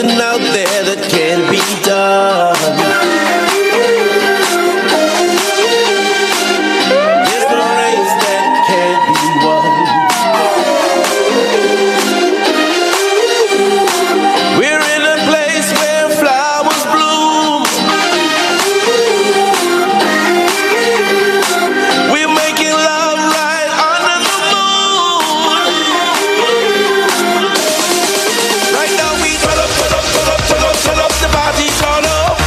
something out there that can be done. There's no race that can't be won. We're in a place where flowers bloom. We're making love right under the moon. Right now we turn up the party, turn up.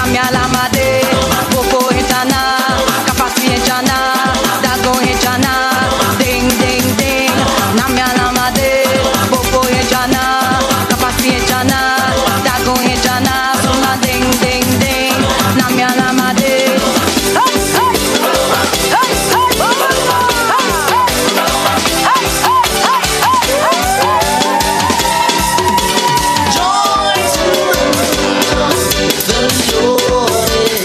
Namyalamade, Boko Hitana, Kapasi Hitana, Dago Hitana, Ding Ding Ding, Namyalamade, Boko Hitana, Kapasi Hitana, Dago Hitana, Suma Ding Ding Ding, Namyalamade. Joy to the Lord.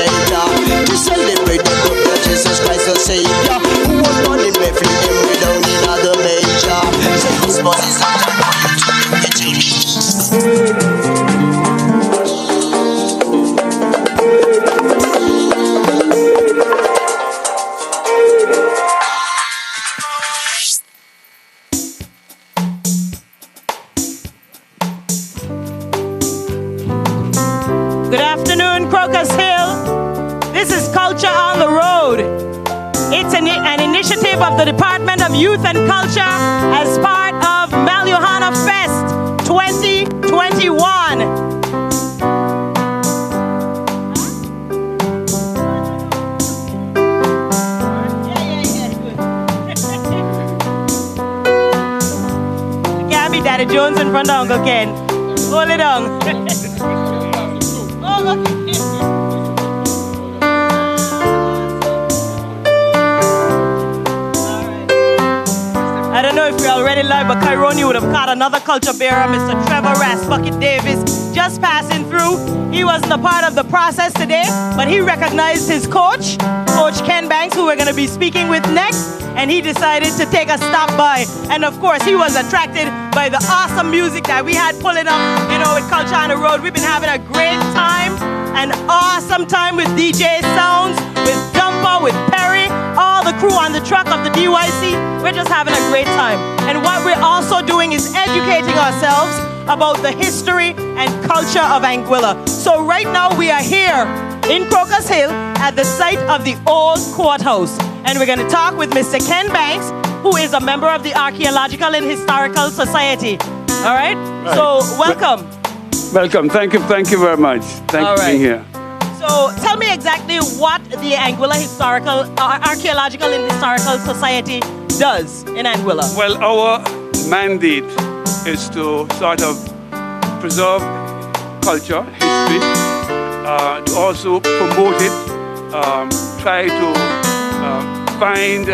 Maker. We celebrate the birth of Jesus Christ the Savior, who was born in Bethlehem way down in the manger. Say Christmas is not a Good afternoon, Crocus Hill. This is Culture on the Road. It's an initiative of the Department of Youth and Culture as part of Malliouhana Fest 2021. Can't be Daddy Jones in front of Uncle Ken. Hold it on. Oh, okay. I don't know if we're already live, but Caironi would have caught another culture bearer, Mr. Trevor Rass Bucket Davis, just passing through. He wasn't a part of the process today, but he recognized his coach, Coach Ken Banks, who we're going to be speaking with next, and he decided to take a stop by. And of course, he was attracted by the awesome music that we had pulling up, with Culture on the Road. We've been having a great time, an awesome time with DJ Sounds, with Dumper, with Perry, all the crew on the truck of the DYC. We're just having a great time. And what we're also doing is educating ourselves about the history and culture of Anguilla. So right now we are here in Crocus Hill at the site of the old courthouse. And we're going to talk with Mr. Ken Banks, who is a member of the Archaeological and Historical Society. All right? So welcome. Welcome. Thank you very much. Thank you for being here. So tell me exactly what the Anguilla Archaeological and Historical Society does in Anguilla. Well, our mandate is to sort of preserve culture, history, to also promote it, try to find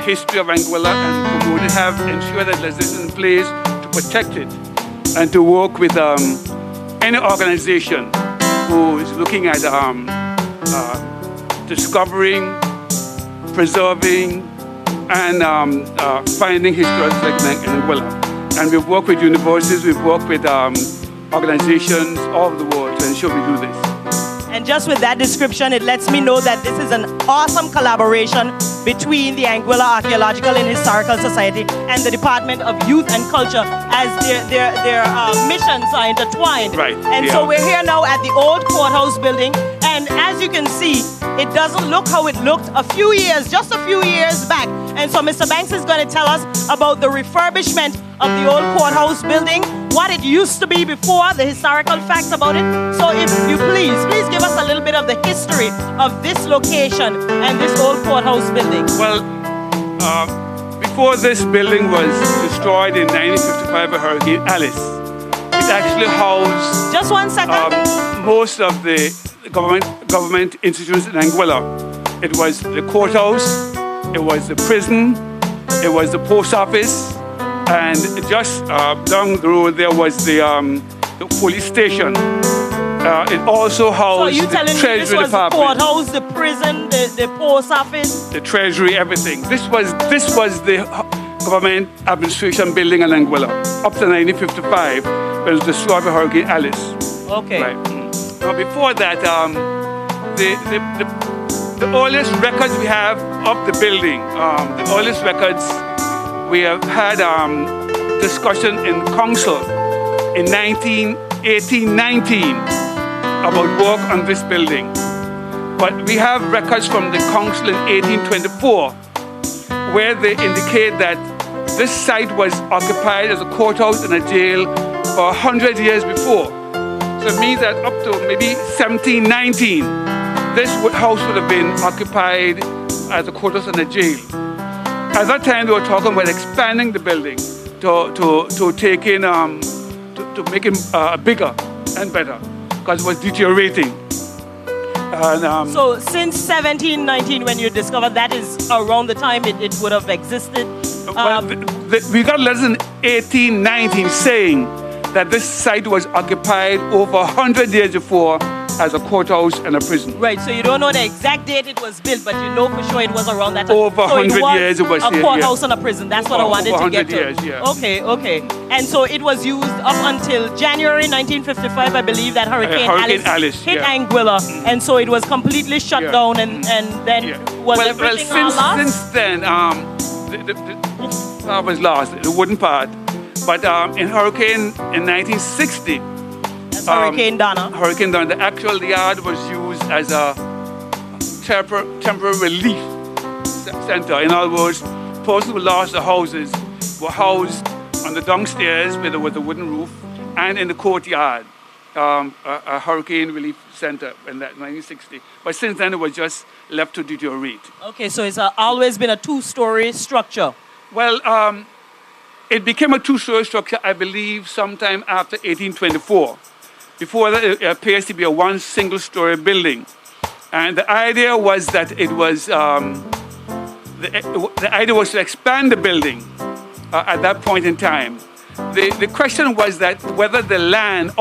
history of Anguilla and promote it, ensure that legislation in place to protect it, and to work with any organization who is looking at discovering, preserving, and finding historical sites in Anguilla. And we've worked with universities, we've worked with organizations all over the world to ensure we do this. And just with that description, it lets me know that this is an awesome collaboration between the Anguilla Archaeological and Historical Society and the Department of Youth and Culture, as their missions are intertwined. Right. And so we're here now at the old courthouse building. And as you can see, it doesn't look how it looked just a few years back. And so Mr. Banks is going to tell us about the refurbishment of the old courthouse building, what it used to be before, the historical facts about it. So if you please give us a little bit of the history of this location and this old courthouse building. Well, before this building was destroyed in 1955 by Hurricane Alice, it actually housed... Just 1 second. Most of the government institutions in Anguilla. It was the courthouse, it was the prison, it was the post office, and just down the road there was the police station. It also housed the Treasury Department. The courthouse, the prison, the post office? The Treasury, everything. This was the government administration building in Anguilla up to 1955 when it was destroyed by Hurricane Alice. Okay. Right. Now before that, the earliest records we have of the building, the earliest records we have had discussion in council in 1819 about work on this building. But we have records from the council in 1824 where they indicate that this site was occupied as a courthouse and a jail for 100 years before. So it means that up to maybe 1719, this house would have been occupied as a courthouse and a jail. At that time, they were talking about expanding the building to take in, to make it bigger and better, because it was deteriorating. And, so since 1719, when you discovered, that is around the time it would have existed? We got letters in 1819 saying that this site was occupied over 100 years before as a courthouse and a prison. Right, so you don't know the exact date it was built, but you know for sure it was around that time. Over 100 years it was a here, courthouse yeah. and a prison. That's what I Over wanted to 100 get to. years, yeah. Okay. And so it was used up until January 1955, I believe, that Hurricane Alice hit yeah. Anguilla, and so it was completely shut Yeah. down, and then was everything lost? since then, the part was lost, the wooden part. But in Hurricane in 1960, That's Hurricane Donna. Hurricane Donna, the actual yard was used as a temporary relief center. In other words, persons who lost their houses were housed on the downstairs where there was a wooden roof, and in the courtyard, a hurricane relief center in that 1960. But since then, it was just left to deteriorate. Okay, so it's always been a two-story structure. Well, it became a two-story structure, I believe, sometime after 1824. Before that, it appears to be a one single-story building. And the idea was that it was, the idea was to expand the building at that point in time. The question was that whether the land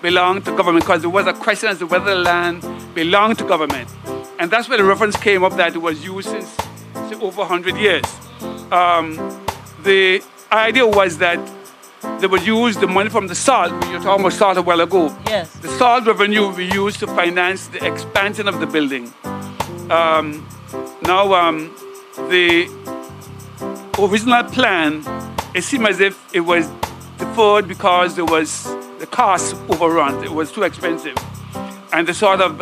belonged to government, because there was a question as to whether the land belonged to government. And that's where the reference came up that it was used since over 100 years. The idea was that they would use the money from the salt. We were talking about salt a while ago. Yes. The salt revenue would be used to finance the expansion of the building. The original plan, it seemed as if it was deferred because the cost overrun. It was too expensive. And they sort of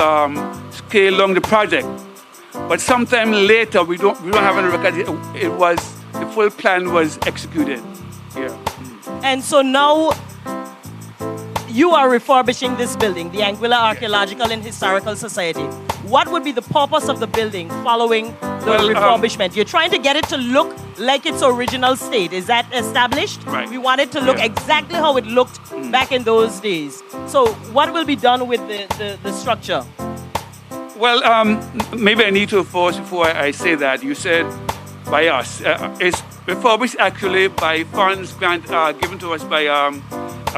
scaled along the project. But sometime later, we don't have any record. The full plan was executed. Yeah. And so now you are refurbishing this building, the Anguilla Archaeological and Historical Society. What would be the purpose of the building following the refurbishment? You're trying to get it to look like its original state. Is that established? Right. We want it to look exactly how it looked back in those days. So what will be done with the structure? Well, maybe I need to first, before I say that, you said by us. It's refurbished actually by funds given to us by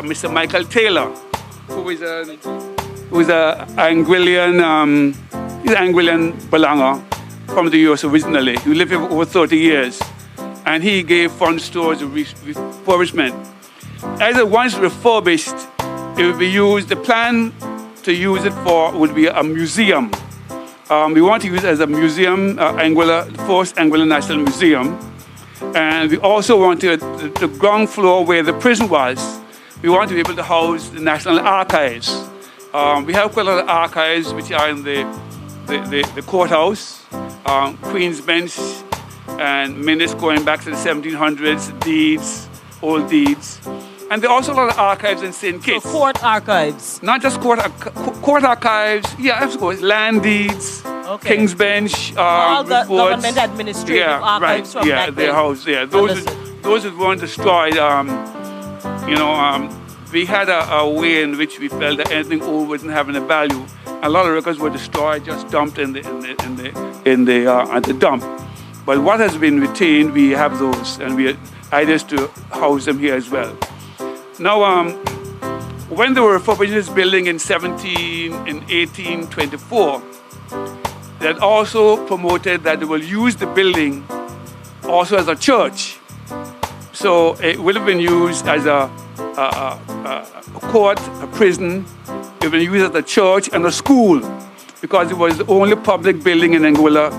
Mr. Michael Taylor, who is an Anguillian, he's an Anguillian Balanga from the US originally. He lived here for over 30 years. And he gave funds towards the refurbishment. As it once refurbished, it would be used, the plan to use it for would be a museum. We want to use it as a museum, the first Anguilla National Museum. And we also want the ground floor where the prison was, we want to be able to house the National Archives. We have quite a lot of archives which are in the courthouse, Queen's Bench, and minutes going back to the 1700s, deeds, old deeds. And there are also a lot of archives in St. Kitts. So court archives. Not just court archives, yeah, of course, land deeds, King's Bench, all the reports. Government administrative archives from back their then. house, yeah. Those that weren't destroyed, we had a way in which we felt that anything old wasn't having a value. A lot of records were destroyed, just dumped at the dump. But what has been retained, we have those, and we had ideas to house them here as well. Now, when they were refurbishing this building in 1824, they had also promoted that they will use the building also as a church. So it would have been used as a court, a prison. It would have been used as a church and a school because it was the only public building in Anguilla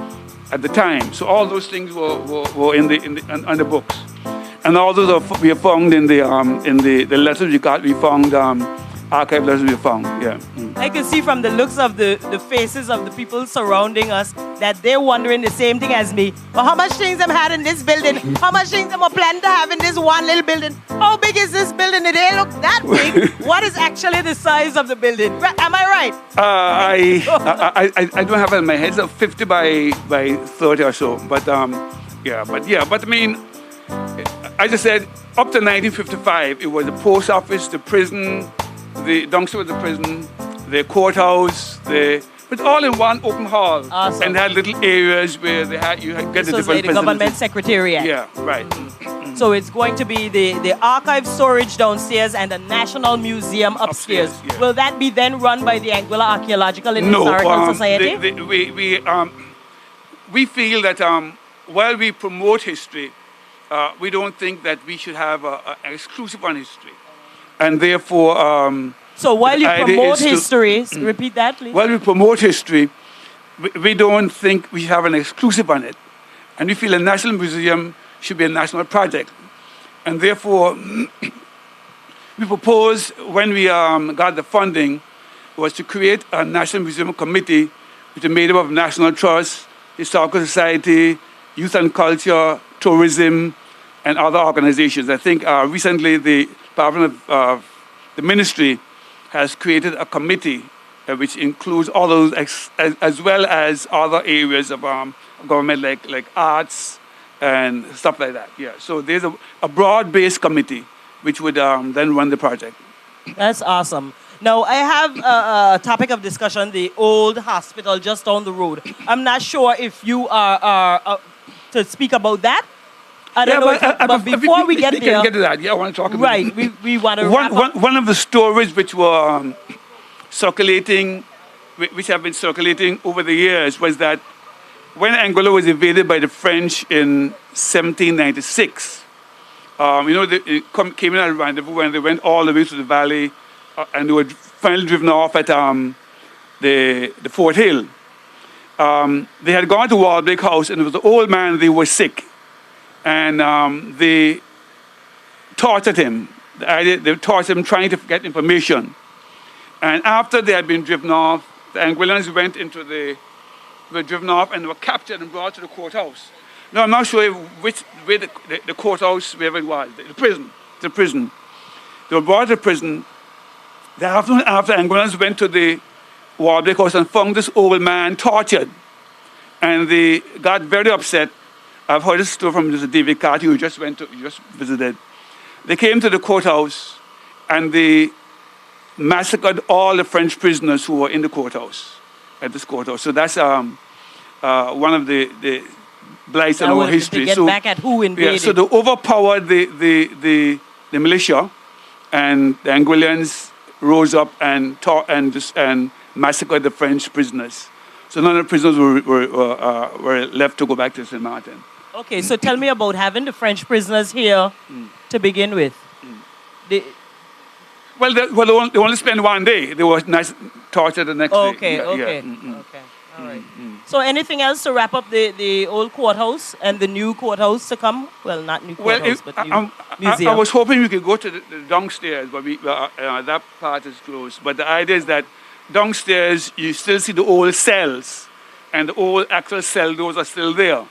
at the time. So all those things were on the books. And all those we have found in the letters we got. We found archive letters we found. Yeah. I can see from the looks of the faces of the people surrounding us that they're wondering the same thing as me. Well, how much things I'm had in this building? How much things I'm planning to have in this one little building? How big is this building? It ain't look that big. What is actually the size of the building? Am I right? I don't have it in my head. It's 50 by 30 or so. But I mean, as I said, up to 1955, it was the post office, the prison, the downstairs was the prison, the courthouse, It's all in one open hall. Awesome. And they had little areas where you had get This the was different the government facilities. secretariat. Yeah, right. So it's going to be the archive storage downstairs and the National Museum upstairs. Upstairs, yeah. Will that be then run by the Anguilla Archaeological and No, Historical Society? we feel that while we promote history, we don't think that we should have an exclusive on history. And therefore, so while you the idea promote is to- history, repeat that please. while we promote history, we don't think we should have an exclusive on it. And we feel a national museum should be a national project. And therefore, we proposed when we got the funding was to create a National Museum Committee which is made up of National Trust, Historical Society, Youth and Culture, Tourism, and other organizations. I think recently the Department of the Ministry has created a committee which includes all those as well as other areas of government like arts and stuff like that. Yeah. So there's a broad-based committee which would then run the project. That's awesome. Now, I have a topic of discussion, the old hospital just down the road. I'm not sure if you are to speak about that. I don't know, but before we get there... We can get to that. Yeah, I want to talk about right, it. we want to One of the stories which were circulating, which have been circulating over the years, was that when Angola was invaded by the French in 1796, they came in at a rendezvous and they went all the way to the valley and they were finally driven off at the Fort Hill. They had gone to Wallbridge House and it was an old man, they were sick. And they tortured him. They tortured him trying to get information. And after they had been driven off, the Anguillans were driven off and were captured and brought to the courthouse. Now, I'm not sure where the courthouse, wherever it was, the prison. They were brought to the prison. The afternoon after, Anguillans went to the Wallbridge House and found this old man tortured. And they got very upset. I've heard this story from Mr. David Carty, who just visited. They came to the courthouse and they massacred all the French prisoners who were in the courthouse, at this courthouse. So that's one of the blights in our history. To get back at who invaded. Yeah, so they overpowered the militia, and the Anguillans rose up and massacred the French prisoners. So none of the prisoners were left to go back to St. Martin. Okay, so tell me about having the French prisoners here to begin with. They only spent one day. They were tortured the next day. Okay. Okay. All right. So anything else to wrap up the old courthouse and the new courthouse to come? Well, not new courthouse, but new museum. I was hoping we could go to the downstairs, but that part is closed. But the idea is that downstairs, you still see the old cells, and the old actual cell doors are still there.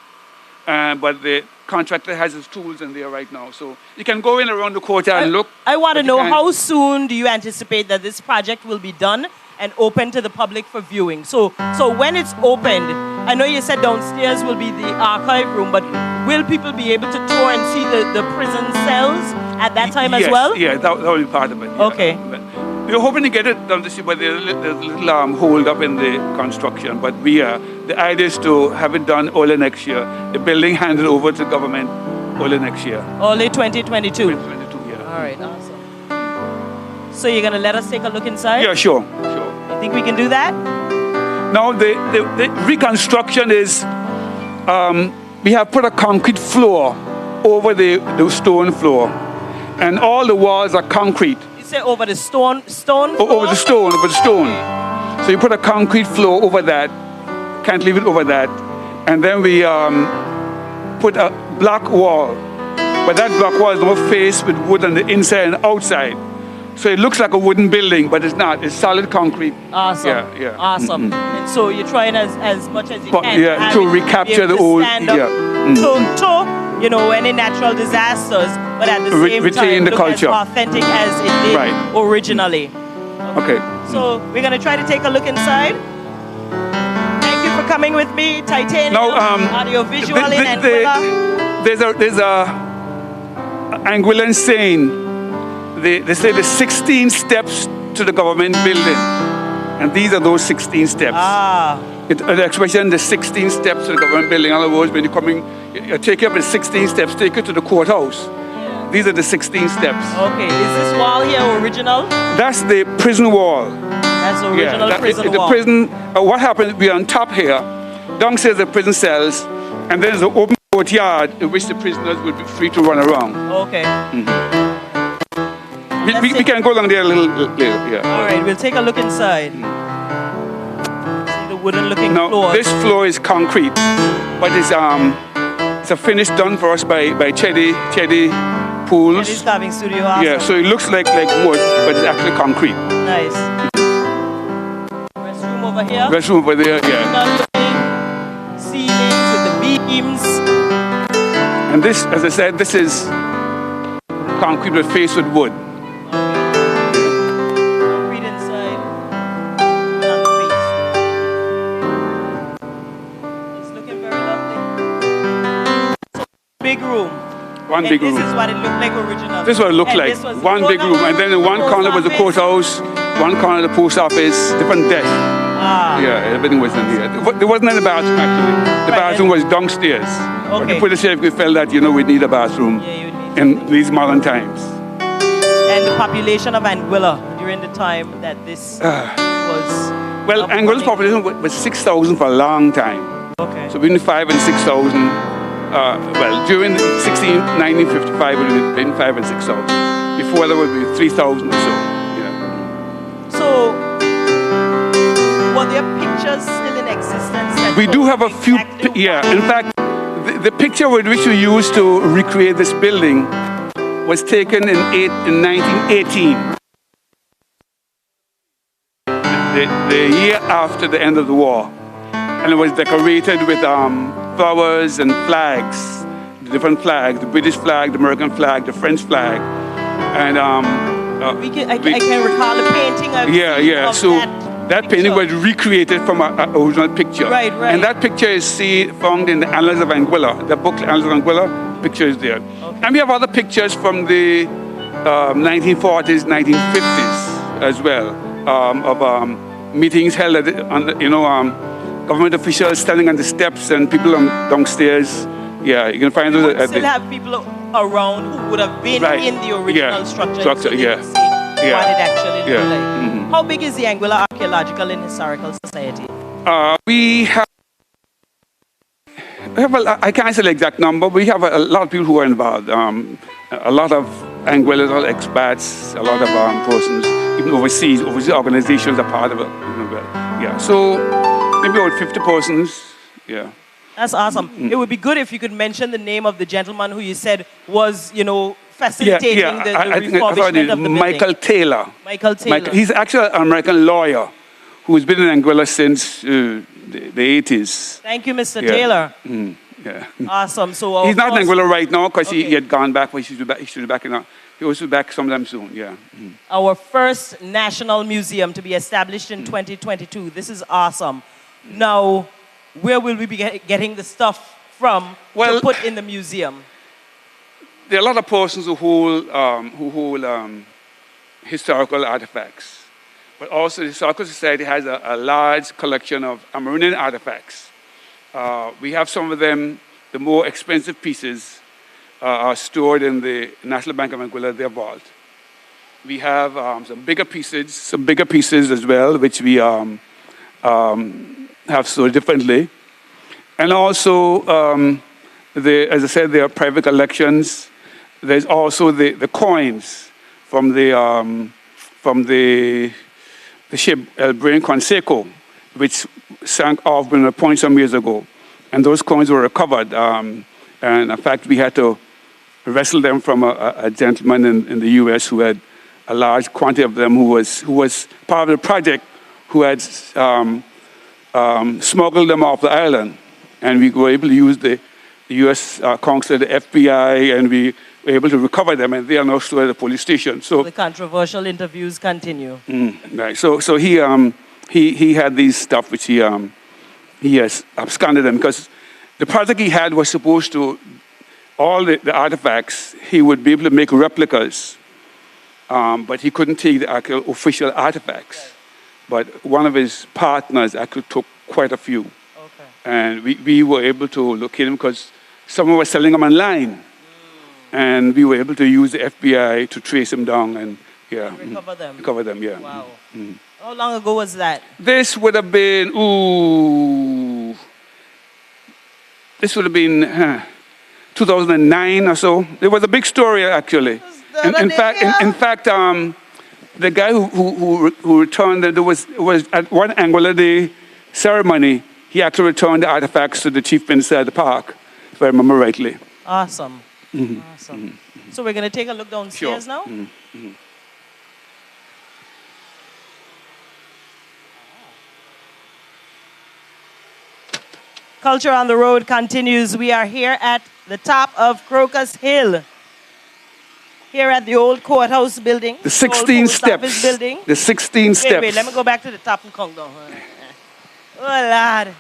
But the contractor has his tools in there right now. So you can go in around the courtyard and look. I want to know, how soon do you anticipate that this project will be done and open to the public for viewing? So when it's opened, I know you said downstairs will be the archive room, but will people be able to tour and see the prison cells at that time as well? Yeah, that will be part of it. Yeah. Okay. We were hoping to get it done this year, but there's a little hold up in the construction. But the idea is to have it done early next year. The building handed over to government early next year. Early 2022? 2022, yeah. All right, awesome. So you're going to let us take a look inside? Yeah, sure. You think we can do that? Now, the reconstruction is, we have put a concrete floor over the stone floor. And all the walls are concrete. Over the stone floor? Over the stone. So you put a concrete floor over that, can't leave it over that. And then we put a block wall. But that block wall is not faced with wood on the inside and outside. So it looks like a wooden building, but it's not. It's solid concrete. Awesome. Yeah. Awesome. And so you're trying as much as you can. Yeah, to recapture the old. To any natural disasters, but at the same time, the culture. As authentic as it did originally. Okay. So we're gonna try to take a look inside. Thank you for coming with me, Titanium, audiovisual in Anguilla. There's a Anguillan saying. They say the 16 steps to the government building. And these are those 16 steps. The expression, the 16 steps to the government building. In other words, when you're coming, you take you up the 16 steps, take you to the courthouse. These are the 16 steps. Okay, is this wall here original? That's the prison wall. That's the original prison wall. The prison, what happened, we're on top here. Downstairs the prison cells, and then there's an open courtyard in which the prisoners would be free to run around. Okay. We can go along there a little yeah. All right, we'll take a look inside. See the wooden-looking now, floor. This floor is concrete, but it's a finish done for us by Chedi Pools. Chedi's carving studio. Awesome. Yeah, so it looks like wood, but it's actually concrete. Nice. Restroom over here. Restroom over there, yeah. Ceilings with the beams. And this, as I said, this is concrete but faced with wood. Concrete inside. And on the face. It's looking very lovely. So, big room. One big room. This is what it looked like originally. This is what it looked like. One big room. And then in one corner was the courthouse, one corner the post office, different desks. Yeah, everything was in here. There wasn't any bathroom actually. The bathroom was downstairs. But the police chief felt that, we need a bathroom in these modern times. And the population of Anguilla during the time that this was... Well, Anguilla's population was 6,000 for a long time. Okay. So between 5,000 and 6,000. During 1955, it would have been 5,000 and 6,000. Before that would be 3,000 or so. So, were there pictures still in existence? We do have a few, In fact, the picture with which we used to recreate this building was taken in 1918. The year after the end of the war. And it was decorated with flowers and flags, the different flags, the British flag, the American flag, the French flag. And I can recall the painting of that painting was recreated from an original picture. Right. And that picture is found in the Annals of Anguilla. The book Annals of Anguilla, picture is there. Okay. And we have other pictures from the 1940s, 1950s as well, of meetings held at government officials standing on the steps and people downstairs. Yeah, you can find those. You still have people around who would have been in the original structure. So they can see what it actually looked like. Mm-hmm. How big is the Anguilla Archaeological and Historical Society? We have I can't say the exact number, but we have a lot of people who are involved. A lot of Anguillas, all expats, a lot of persons, even overseas organizations are part of it. So maybe about 50 persons. Yeah. That's awesome. It would be good if you could mention the name of the gentleman who you said was, facilitating the refurbishment of the building. Michael Taylor. Michael Taylor. He's actually an American lawyer who's been in Anguilla since the 80s. Thank you, Mr. Taylor. Awesome. So he's not in Anguilla right now because he had gone back, but he should be back in. He will be back sometime soon. Our first national museum to be established in 2022. This is awesome. Now, where will we be getting the stuff from to put in the museum? There are a lot of persons who hold historical artifacts. But also the Historical Society has a large collection of Amerindian artifacts. We have some of them, the more expensive pieces are stored in the National Bank of Anguilla, their vault. We have some bigger pieces as well, which we have stored differently. And also, as I said, there are private collections. There's also the coins from the ship El Brain Conseco, which sank off in a point some years ago. And those coins were recovered. And in fact, we had to wrestle them from a gentleman in the US who had a large quantity of them, who was part of the project, who had smuggled them off the island. And we were able to use the US consulate, the FBI, and we were able to recover them, and they are now stored at the police station. So the controversial interviews continue. Right. So he had these stuff which he has absconded them, because the project he had was supposed to, all the artifacts, he would be able to make replicas, but he couldn't take the actual official artifacts. but one of his partners actually took quite a few. Okay. And we were able to locate them because someone was selling them online. And we were able to use the FBI to trace them down and Recover them. recover them, yeah. Wow. How long ago was that? This would have been, this would have been 2009 or so. It was a big story, actually. In fact, the guy who returned it, was at one Angular Day ceremony, he actually returned the artifacts to the chief minister at the park, if I remember rightly. Awesome. Awesome. So we're going to take a look downstairs now? Culture on the Road continues. We are here at the top of Crocus Hill. Here at the old courthouse building. The 16 old post office steps. Building. The 16 steps. Wait, let me go back to the top and count down. Oh, Lord.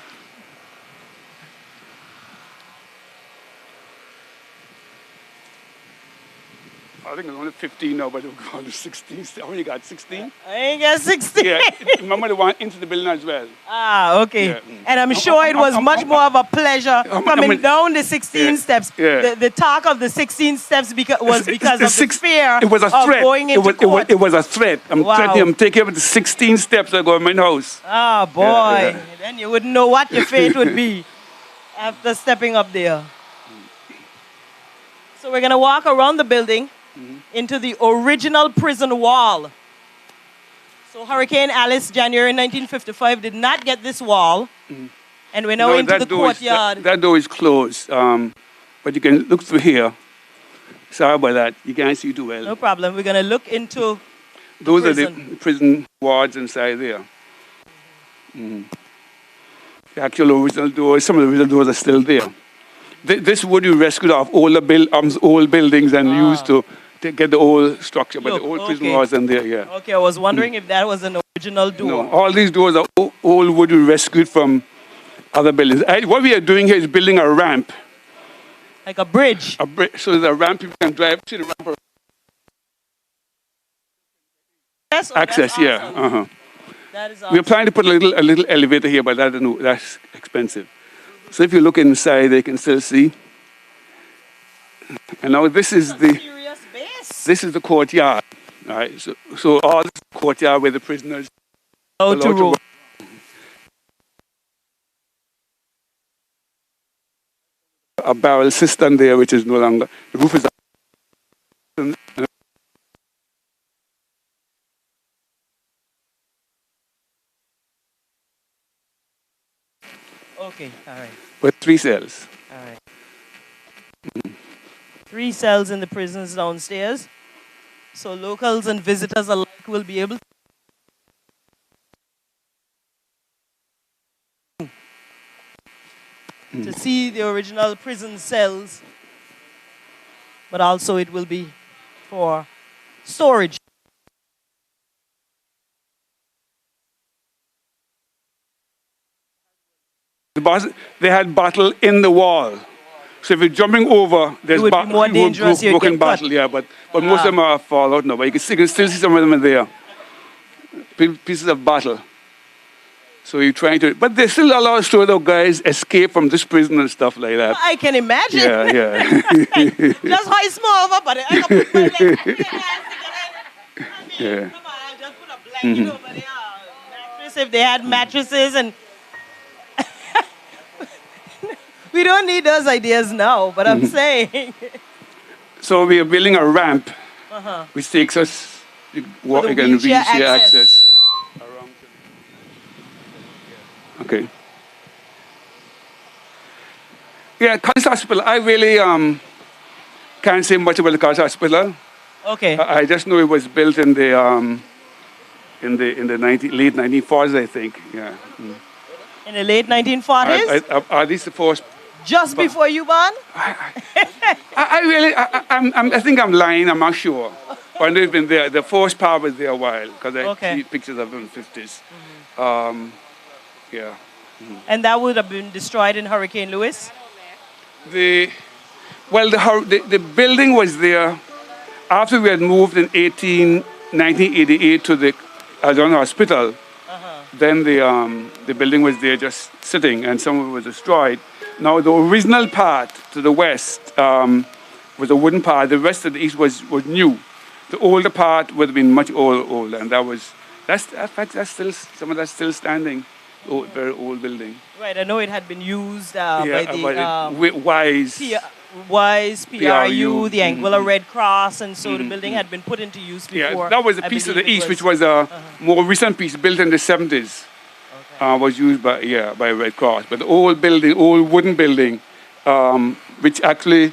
I think it's only 15 now, but we're going to 16. How many you got? 16? I ain't got 16. Yeah. Remember the one into the building as well. Ah, okay. Yeah. And I'm sure it was much more of a pleasure coming down the 16 steps. Yeah. The talk of the 16 steps was because of the fear it was a of threat. going into court. It was a threat. I'm Wow. threatening him. Take care of the 16 steps of government house. Ah, boy. Yeah. Then you wouldn't know what your fate would be after stepping up there. So we're going to walk around the building into the original prison wall. So Hurricane Alice, January 1955, did not get this wall. And we're now No, into the that door is- courtyard. that door is closed. But you can look through here. Sorry about that. You can't see too well. No problem. We're going to look into Those are prison. the prison wards inside there. The actual original doors, some of the original doors are still there. This would be rescued off old buildings and used to get the old structure, but Look, the old prison okay. was in there, yeah. Okay, I was wondering if that was an original door. No, all these doors are old wood we rescued from other buildings. What we are doing here is building a ramp. Like a bridge. So there's a ramp people can drive. See the ramp? Yes, oh, Access, that's yeah. awesome. That is awesome. We're planning to put a little elevator here, but that's expensive. So if you look inside, they can still see. And now this is the Serious base. this is the courtyard. All right. So all this courtyard where the prisoners How to roll. work. A barrel cistern there, which is no longer. The roof is. Okay, all right. With 3 cells. All right. 3 cells in the prisons downstairs. So locals and visitors alike will be able to see the original prison cells. But also it will be for storage. They had battle in the wall. So if you're jumping over, there's would be more dangerous, you'd broken get cut. battle, yeah. But most of them are fall out now. But you can still see some of them in there. Pieces of battle. So you're trying to, but there's still a lot of stories of guys escape from this prison and stuff like that. I can imagine. Yeah. Just how small over, but I can put my leg. I mean, Yeah. come on, just put a blanket over there. Mattress if they had mattresses and. We don't need those ideas now, but I'm saying. So we are building a ramp, which takes us, the again, wheelchair wheelchair access. access. Okay. Yeah, College Hospital. I really can't say much about the College Hospital. Okay. I just know it was built in the late 1940s, I think. Yeah. In the late 1940s? Are these the first? Just before you born? I think I'm lying. I'm not sure. But they've been there. The first part was there a while because I see pictures of them in the 50s. Yeah. And that would have been destroyed in Hurricane Lewis? The building was there after we had moved in 1988 to the Malliouhana Hospital. then the building was there just sitting, and some of it was destroyed. Now, the original part to the west was a wooden part. The rest of the east was new. The older part would have been much older, and that's still, some of that's still standing. Very old building. Right, I know it had been used by the Wise. PRU, the Anguilla Red Cross, and so the building had been put into use before. Yeah, that was a piece of the east, which was a more recent piece built in the 70s. Was used by Red Cross. But the old building, old wooden building, which actually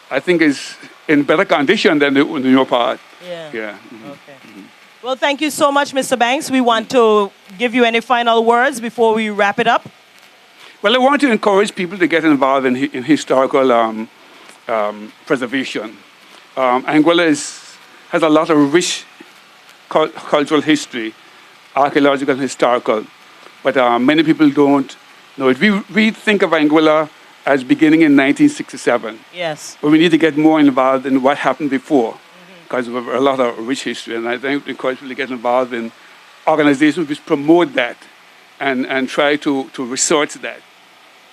I think is in better condition than the newer part. Yeah. Mm-hmm. Okay. Well, thank you so much, Mr. Banks. We want to give you any final words before we wrap it up. Well, I want to encourage people to get involved in historical preservation. Anguilla has a lot of rich cultural history, archaeological and historical, but many people don't know it. We think of Anguilla as beginning in 1967. Yes. But we need to get more involved in what happened before, because of a lot of rich history. And I think encourage people to get involved in organizations which promote that and try to research that.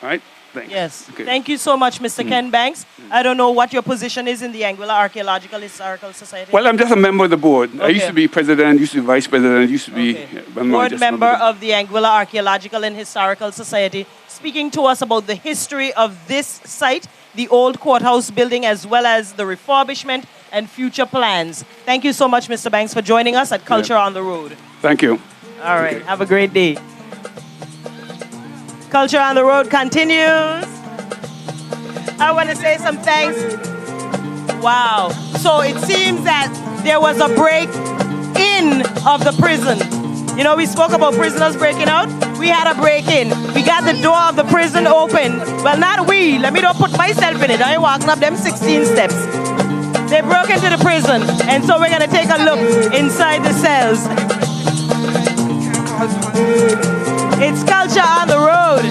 All right? Thanks. Yes. Okay. Thank you so much, Mr. Ken Banks. I don't know what your position is in the Anguilla Archaeological Historical Society. Well, I'm just a member of the board. I used to be president, used to be vice president, used to be board member of the Anguilla Archaeological and Historical Society, speaking to us about the history of this site, the old courthouse building, as well as the refurbishment and future plans. Thank you so much, Mr. Banks, for joining us at Culture on the Road. Thank you. All right. Have a great day. Culture on the Road continues. I want to say some thanks. Wow. So it seems that there was a break-in of the prison. You know, we spoke about prisoners breaking out. We had a break-in. We got the door of the prison open. Well, not we. Let me not put myself in it. I ain't walking up them 16 steps. They broke into the prison. And so we're going to take a look inside the cells. It's Culture on the Road.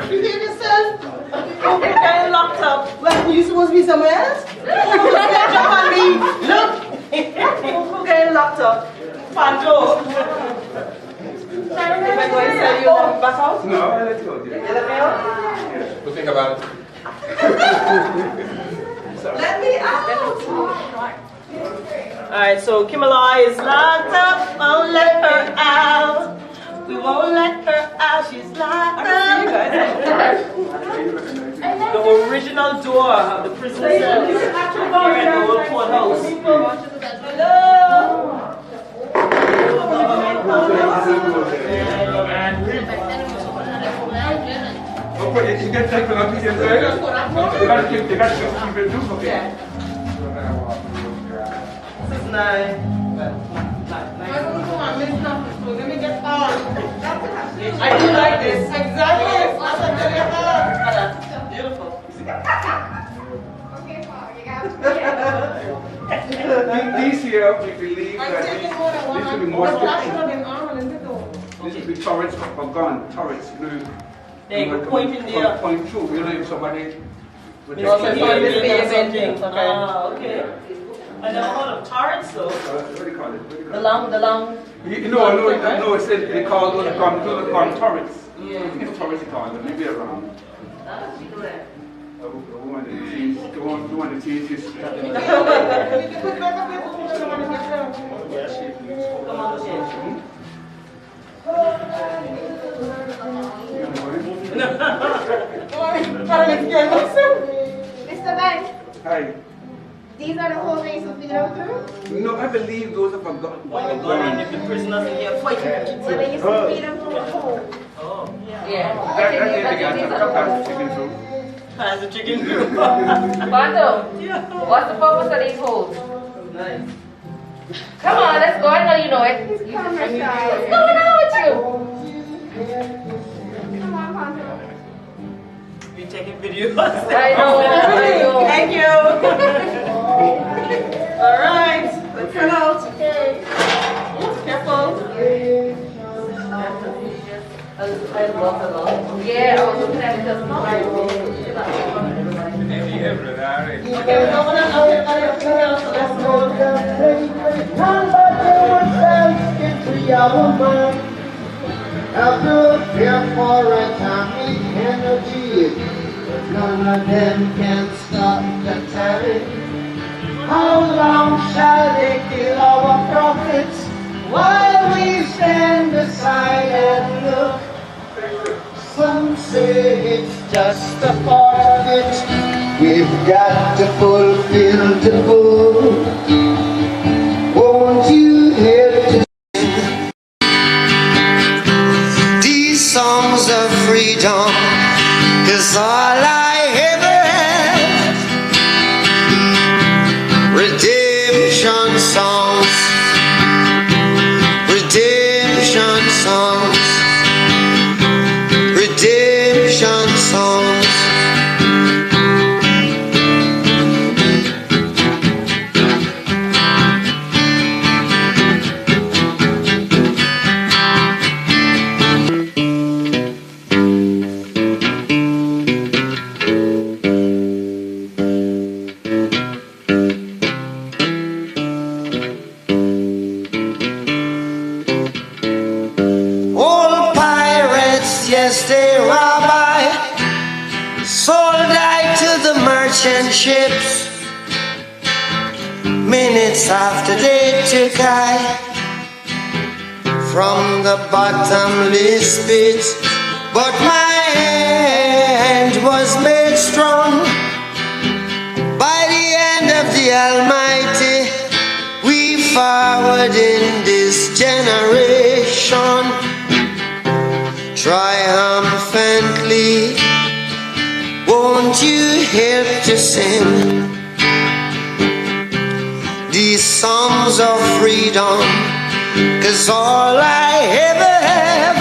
You hear yourself? Okay, kind of locked up. Well, you supposed to be somewhere else? Jump on me. Look. Who getting locked up? Panto. Am I going to sell you back out? No, I let you go. You let me out? We'll think about it. Let me out. All right, so Kimala is locked up. Won't let her out. We won't let her out. She's locked up. The original door of the prison cell here in the old courthouse. Hello. Okay, you can take the lucky inside. You got to keep it. Okay. 9. Let me get on. I do like this. Exactly. That's beautiful. These here, we believe I'm that taking more than one. these will be more I'm these will be turrets for gun, turrets. You know, They go point in there. Point through. You know, if somebody would take Also, it. for this thing. Ah, okay. I never heard of turrets though. What do you call it? What do you call it? The long. No, it's they call those gun turrets. It's turrets they call them, maybe around. The one the teeth is. Mr. Banks, Hi. these are the whole race of the through? No, I believe those are for gun. When you go around if the prisoners in here fighting. So they used to feed them from home. Oh, That they got to pass the chicken through. pass the chicken through. Bando, what's the purpose of these holes? Nice. Come on, let's go. I know you know it. He's coming, What's Charlie. going on with you? Come on, Panto. We taking videos. I know. Thank you. All right. Let's head out. Careful. I love the law. Yeah, I was looking at it just now. Okay, we're going to everything else. So let's go. None but ourselves can free our mind. Have no fear for atomic energy, but none of them can stop the time. How long shall they kill our prophets while we stand aside and look? Some say it's just a part of it. We've got to fulfill the book. Won't you help to sing these songs of freedom? 'Cause all I ever had, redemption songs, redemption songs, redemption songs. Old pirates, yes they rob I, sold I to the merchant ships. Minutes after they took I from the bottomless pit, but my hand was made strong by the hand of the Almighty. We forward in this generation triumphantly. Won't you help to sing these songs of freedom? 'Cause all I ever have,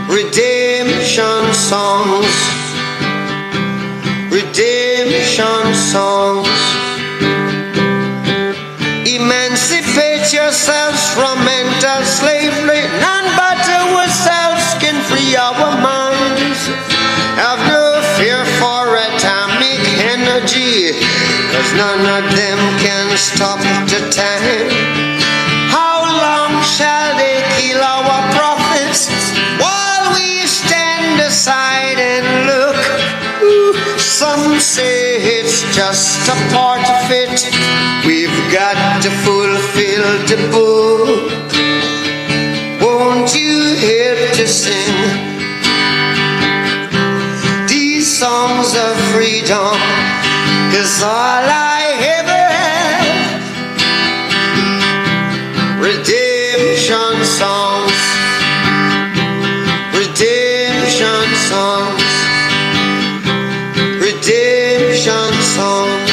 redemption songs, redemption songs. Emancipate yourselves from mental slavery. None but ourselves can free our minds. Have no fear for atomic energy, 'cause none of them can stop the time. How long shall they kill our prophets while we stand aside and look? Some say it's just a part of it. We've got to fulfill the book. Won't you help to sing these songs of freedom? 'Cause all I ever have, redemption songs, redemption songs, redemption songs.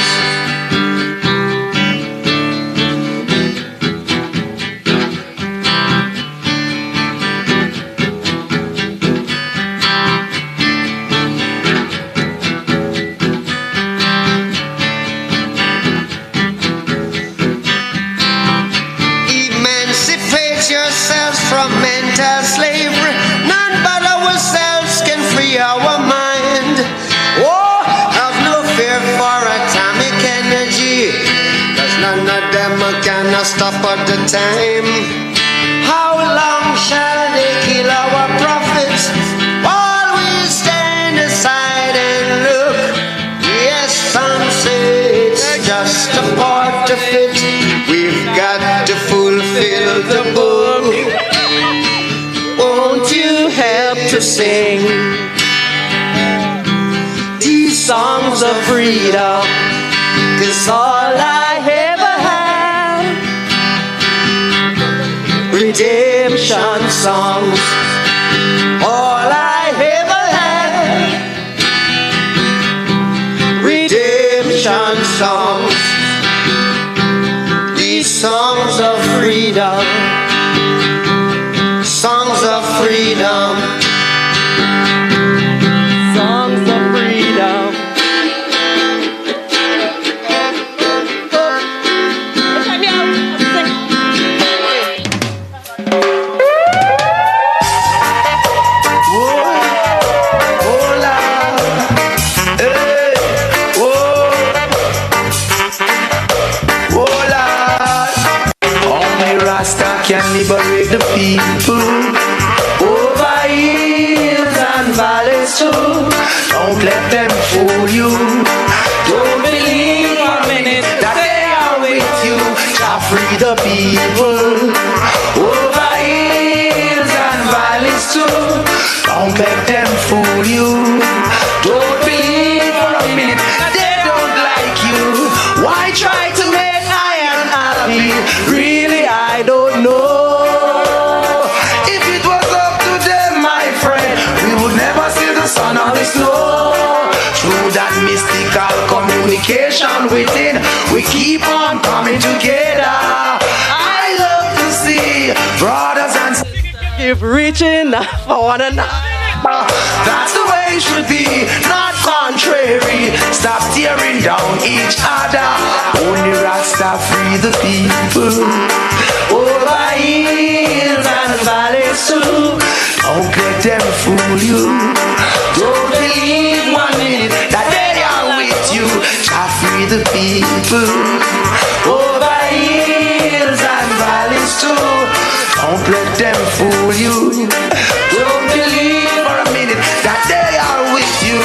them cannot stop at the time. How long shall they kill our prophets while we stand aside and look? Yes, some say it's just a part of it. We've got to fulfill the book. Won't you help to sing these songs of freedom? 'Cause all I ever had, redemption songs. All I ever had, redemption songs. These songs of freedom, songs of freedom, songs of freedom. Can liberate the people over hills and valleys too. Don't let them fool you. Don't believe for a minute that they are with you. Shall free the people over hills and valleys too. Don't let them fool you. Don't believe for a minute that they don't like you. Why try to make I am happy? Really, I don't know. If it was up to them, my friend, we would never see the sun or the snow. Through that mystical communication within, we keep on coming together. I love to see brothers and sisters keep reaching for one another. That's the way it should be, not contrary. Stop tearing down each other. Only Rasta free the people over hills and valleys too. Don't let them fool you. Don't believe 1 minute that they are with you. Shall free the people over hills and valleys too. Don't let them fool you. Don't believe for a minute that they are with you.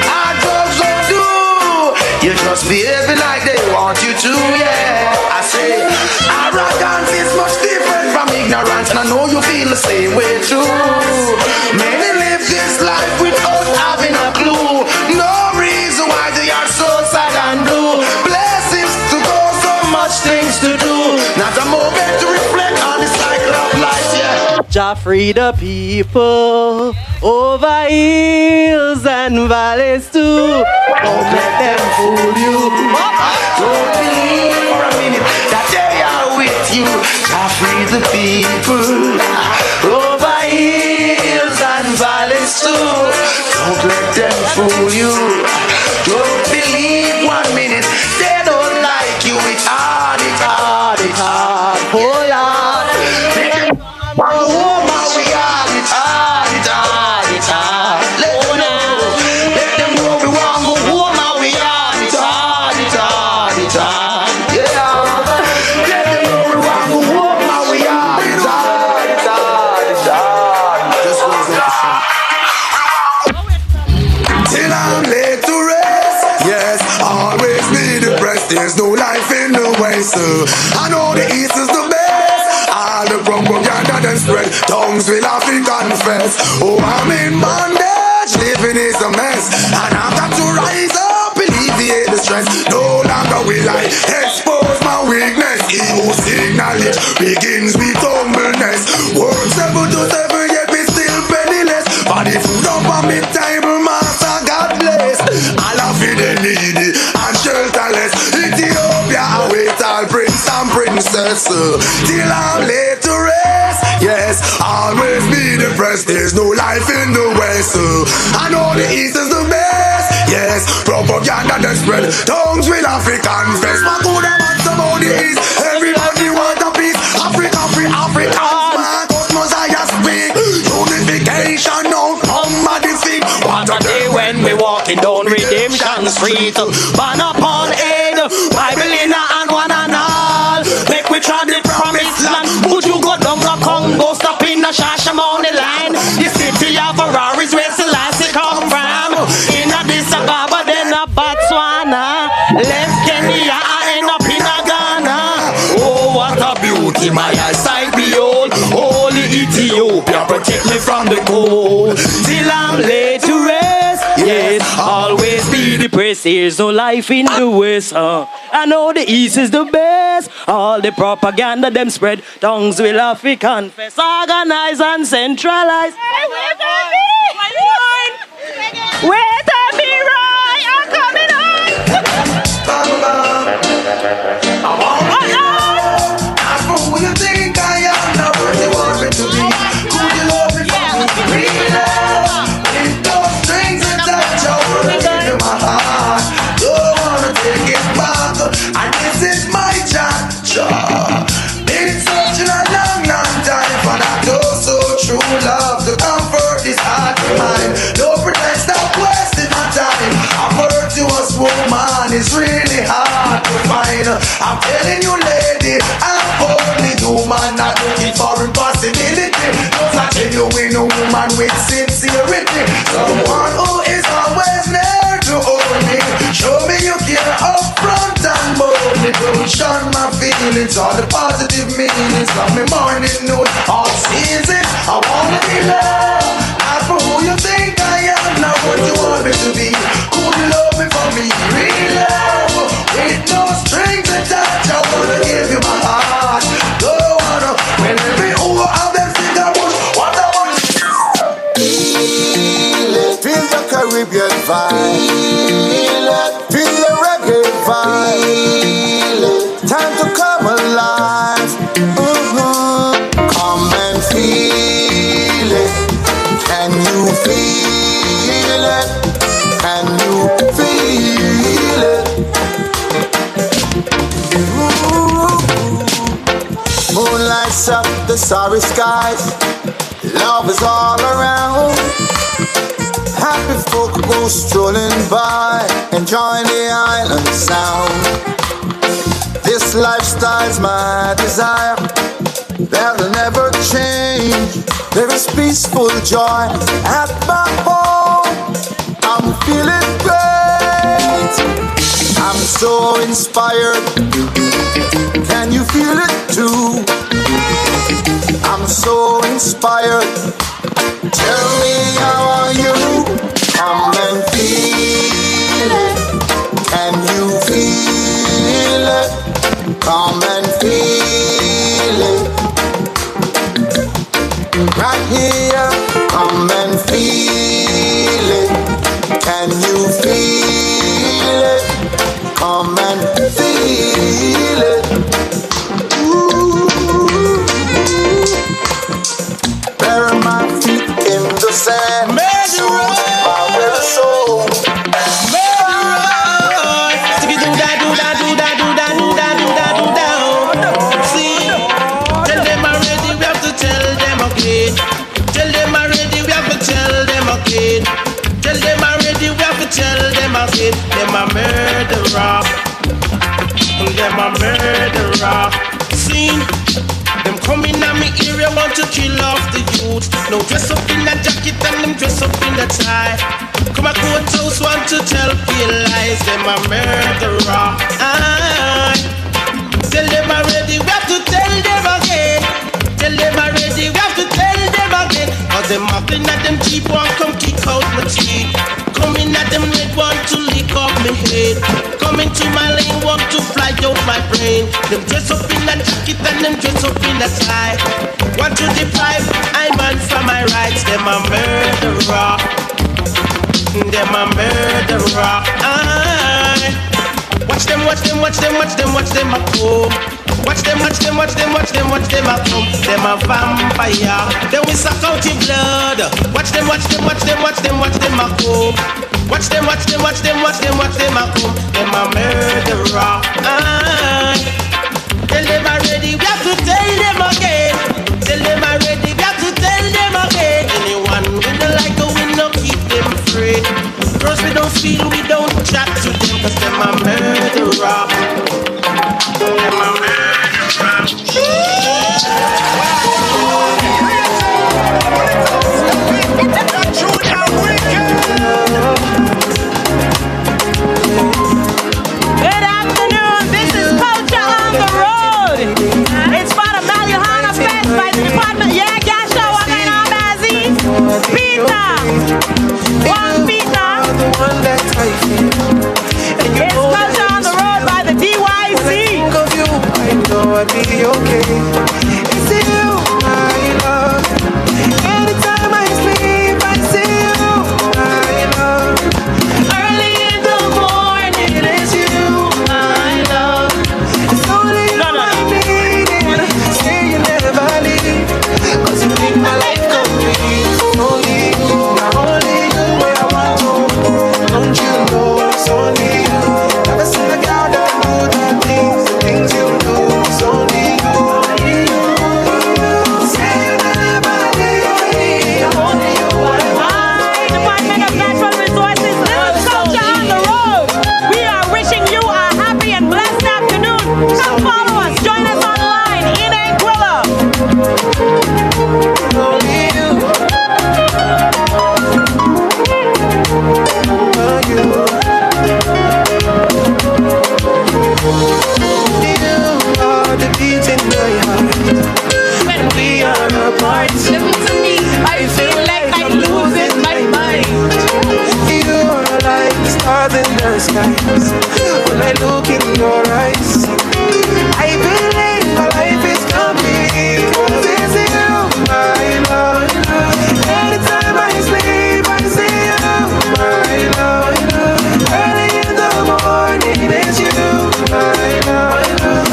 Hard drugs don't do. You just behaving like they want you to, yeah. I say arrogance is much different from ignorance, and I know you feel the same way too. Many live this life without having a clue. No reason why they are so sad and blue. Blessings to go, so much things to do. Not a moment to reflect on the cycle of life, yeah. Jah free the people over hills and valleys too. Don't let them fool you. Don't believe for a minute that they are with you. Jah free the people over hills and valleys too. Don't let them fool you. Don't believe 1 minute they don't like you. It's hard, it's hard, it's hard. Oh Lord, oh my, we are. It's hard, it's hard, it's hard. Let them know, let them know we want go home and we are. It's hard, it's hard, it's hard. Yeah, let them know we want go home and we are. It's hard, it's hard, it's hard. Just goes like this. Till I'm late to rest. Yes, always be depressed. There's no life in the west. I know the east is the best. All the propaganda then spread. Tongues will have to confess. Oh, I'm in bondage. Living is a mess. And I've got to rise up, alleviate the stress. No longer will I expose my weakness. Ego acknowledge begins with humbleness. Work 7 to 7, yet me still penniless. Body food up on me table, master God bless. All of it the needy and shelterless. Ethiopia await all prince and princess. Till I'm laid to rest. Yes, always be depressed. There's no life in the west. I know the east is the best. Yes, propaganda that spread. Tongues will have to confess. What could have been about the east? Everybody want a piece. Africa free, Africa. Cosmos I speak. Unification now. Come the thing. What a day when we walking down Redemption Street. Ban upon aid, Bible in a hand, one another. truth in my eyesight behold. Holy Ethiopia, protect me from the cold. Till I'm laid to rest, yes, always be depressed. There's no life in the West, I know the East is the best. All the propaganda them spread, tongues will have to confess. Organize and centralize. Hey, wait on me! Wait on me, Roy! I'm coming on! As for who you think I am, not what you want me to be. Who you love me for? Real love. With those strings attached, I wanna give you my heart. Don't wanna take it back, and this is my chance. Been searching a long, long time for that so true love to comfort this heart of mine. No pretend, stop wasting my time. A virtuous woman is really hard to find. I'm telling you, lady, I'm only human, not looking for impossibility. Cause I tell you, we no woman with sincerity. Someone who is always there to hold me. Show me you care up front and boldly. Don't shun my feelings, all the positive meanings of me morning, noon, all seasons. I wanna be loved, not for who you think I am, not what you want me to be. Who you love me for me, real love, with no strings attached. I wanna give you my heart. Don't wanna, when every who of them see the bush, what I want. Feel the Caribbean vibe, feel the reggae vibe. Time to come alive. Come and feel it. Can you feel it? Can you feel it? Moon lights up the starry skies. Love is all around. Happy folk go strolling by, enjoying the island sound. This lifestyle's my desire, that'll never change. There is peaceful joy at my home. I'm feeling great. I'm so inspired. Can you feel it too? I'm so inspired. Tell me, how are you? Come and feel it. Can you feel it? Come and feel it. Right here, come and feel it. Can you feel it? Come and feel it. Ooh. Bury my feet in the sand. My will soul. Tell them already, we have to tell them again. Them a murderer. Them a murderer. See, them coming at me area want to kill off the youth. No dress up in that jacket and them dress up in the tie. Come a courthouse want to tell pale lies. Them a murderer. Tell them already, we have to tell them again. Tell them already, we have to tell them again. Cause them mocking at them cheap one come kick out my teeth. Coming at them red want to lick off my head. Coming to my lane want to fly out my brain. Them dress up in that jacket and them dress up in that tie. Want to deprive I man from my rights. Them a murderer. Them a murderer. Watch them, watch them, watch them, watch them, watch them a come. Watch them, watch them, watch them, watch them, watch them a come. Them a vampire. Then we suck out your blood. Watch them, watch them, watch them, watch them, watch them a come. Watch them, watch them, watch them, watch them, watch them a come. Them a murderer. Tell them already, we have to tell them again. Tell them already, we have to tell them again. Anyone with the like, we no keep them free. Girls we don't feel, we don't chat to them. Cause them a murderer. Them a murderer. Good afternoon, this is Follow us, join us online in Anguilla. Only you. You are the beat in my heart. When we are apart, listen to me, I feel like I'm losing my mind. You are like the stars in the skies. When I look in your eyes, I believe my life is complete. 'Cause it's you, my love. Anytime I sleep, I see you, my love. Early in the morning, it's you, my love.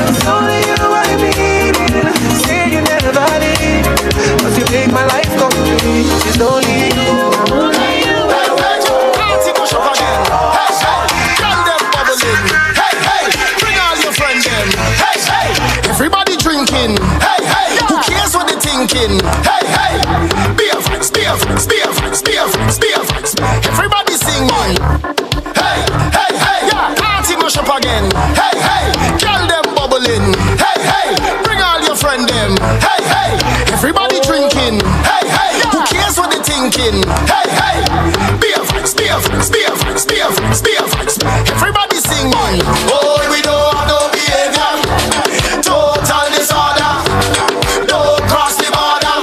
It's only you I need. Say you never leave, 'cause you make my life complete. It's only you. Only you. Everybody drinking, hey, hey, who cares what they thinking? Hey, hey, beer fights, beer fights, beer fights, beer fights, beer fights. Everybody singing, hey, hey, hey, party mash up again. Hey, hey, girl them bubbling. Hey, hey, bring all your friend them. Hey, hey, everybody drinking. Hey, hey, who cares what they thinking? Hey, hey, beer fights, beer fights, beer fights, beer fights, beer fights. Everybody singing, oh, we don't have no behavior. Total disorder. Don't cross the border.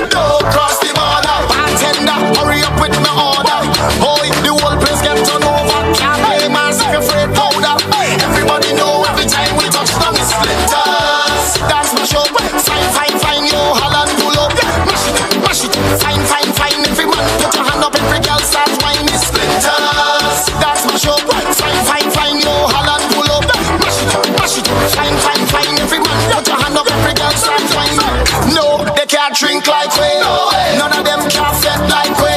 Don't cross the border. Bartender, hurry up with my order. Boy, the whole place get turned over. Can't play massive afraid powder. Everybody know every time we touch down it's splinters. That's my show. Fine, fine, fine, yo, Holland pull up. Mash it, mash it. Fine, fine, fine. Every man put your hand up. Every girl start whining splinters. That's my show. Fine, fine, fine, yo, Holland pull up. Mash it, mash it. Fine, fine, fine. Every man put your hand up. Every girl start whining. No, they can't drink like we. None of them can't fed like we.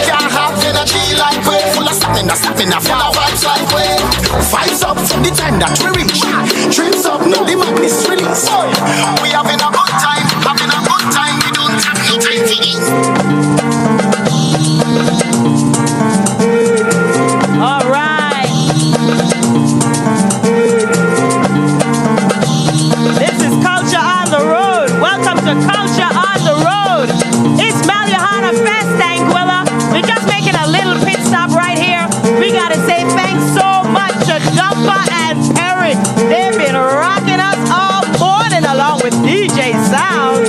Can't have energy like we. Full of stamina, stamina, full of vibes like we. Vibes up from the time that we reach. Drinks up, no the madness release. We having a good time, having a good time. We don't have no time for this. All right. This is Culture on the Road. Welcome to Culture on the Road. It's Malliouhana Fest, Anguilla. We're just making a little pit stop right here. We gotta say thanks so much to Dumper and Perry. They've been rocking us all morning along with DJ Sound.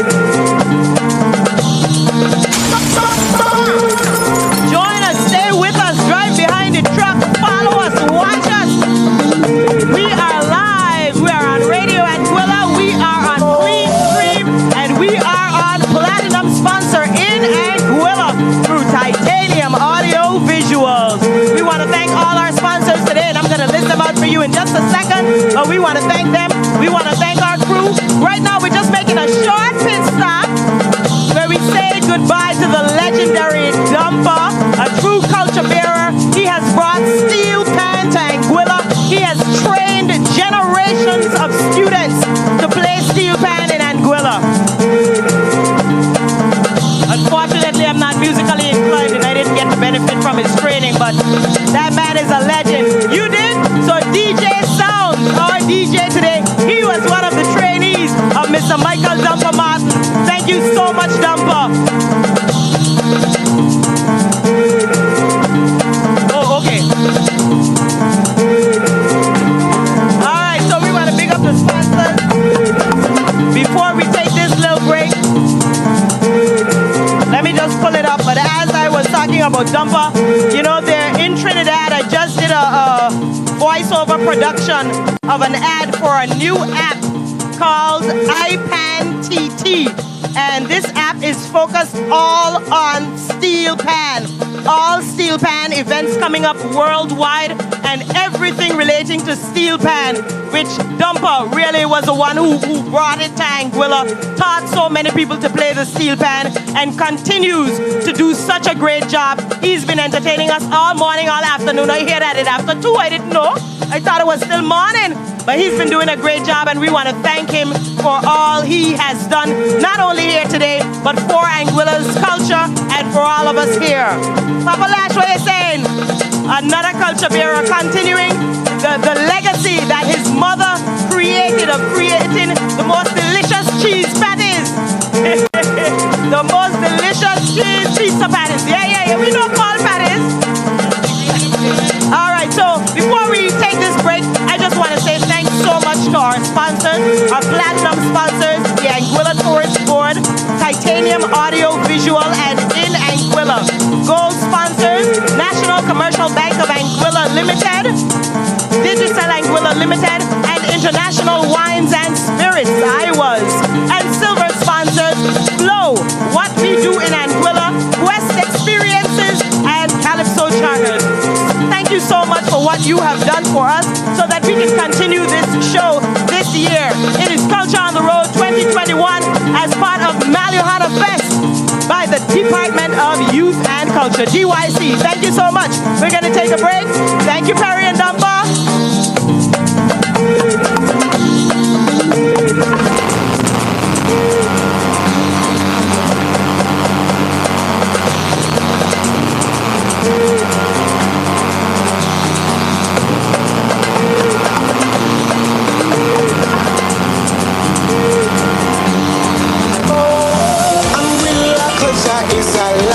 Join us, stay with us, drive behind the truck, follow us, watch us. We are live. We are on Radio Anguilla. We are on Queen Stream, and we are on Platinum Sponsor in Anguilla through Titanium Audio Visuals. We want to thank all our sponsors today, and I'm going to list them out for you in just a second. But we want to thank them. We want to thank our crew. Right now, we're just making a short pit stop where we say goodbye to the legendary Dumper, a true culture bearer. He has brought steel pan to Anguilla. He has trained generations of students to play steel pan in Anguilla. Unfortunately, I'm not musically inclined and I didn't get to benefit from his training, but that man is a legend. You did? So DJ Sound, our DJ today, he was one of the trainees of Mr. Michael Dumper Martin. Thank you so much, Dumper. Oh, okay. All right, so we want to big up the sponsors. Before we take this little break, let me just pull it up. But as I was talking about Dumper, you know, they're in Trinidad. I just did a voiceover production of an ad for a new app called iPan TT. And this app is focused all on steel pan. All steel pan events coming up worldwide and everything relating to steel pan, which Dumper really was the one who brought it to Anguilla, taught so many people to play the steel pan, and continues to do such a great job. He's been entertaining us all morning, all afternoon. I hear that it after 2. I didn't know. I thought it was still morning. But he's been doing a great job, and we want to thank him for all he has done, not only here today, but for Anguilla's culture and for all of us here. Papa Lash, what are you saying? Another culture bearer continuing the legacy that his mother created. creating the most delicious cheese patties. The most delicious cheese pizza patties. Yeah. We don't call patties. All right, so before we take this break, I just want to say thanks so much to our sponsors, our platinum sponsors, the Anguilla Tourist Board, Titanium Audio, Visual, and In Anguilla. Gold sponsors, National Commercial Bank of Anguilla Limited, Digital Anguilla Limited, and International Wines and Spirits, and silver sponsors, Flow, What We Do in Anguilla, Quest Experiences, and Calypso Charters. Thank you so much for what you have done for us so that we can continue this show this year. It is Culture on the Road 2021 as part of Malliouhana Fest by the Department of Youth and Culture, DYC. Thank you so much. We're going to take a break. Thank you, Perry and Dunbar. Anguilla culture is a